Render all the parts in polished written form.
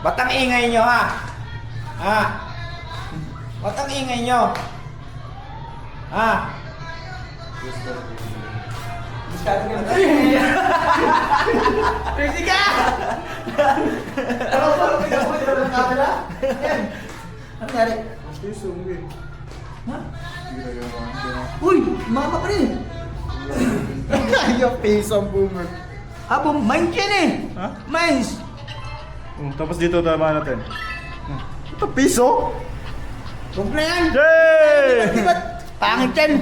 Ba't ang ingay nyo ha? Ha? Ba't ang ingay nyo? Ha? Crazy ka! Ano ng camera? Yan. Ano nangyari? Ha? Uy! Mama pa rin! Yung piso ang boomer. Habang mine yan eh! Ha? Mines! Tapos dito tama natin. Ito piso? Huwag na yan! Yay! Diba't pangit yan!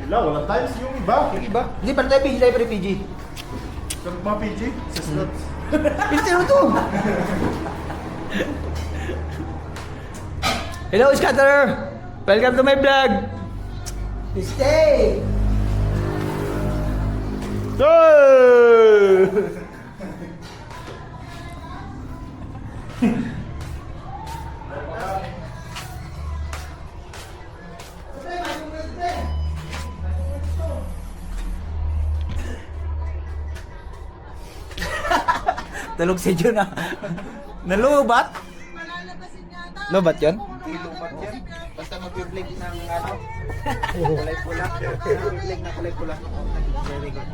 Wala, walang times yung iba. Yung iba? Hindi, para tayo PG, tayo para PG. Sa mga PG, sa slots. Pinsin mo to! Hello, Scatterer! Welcome to my vlog! Stay! Yay! Tulog si Jun ah. Nalubat? Lubat yun? Lubat yan. Basta mag-blink ng ano, kulay pula. Mag-blink na kulay pula. Very good.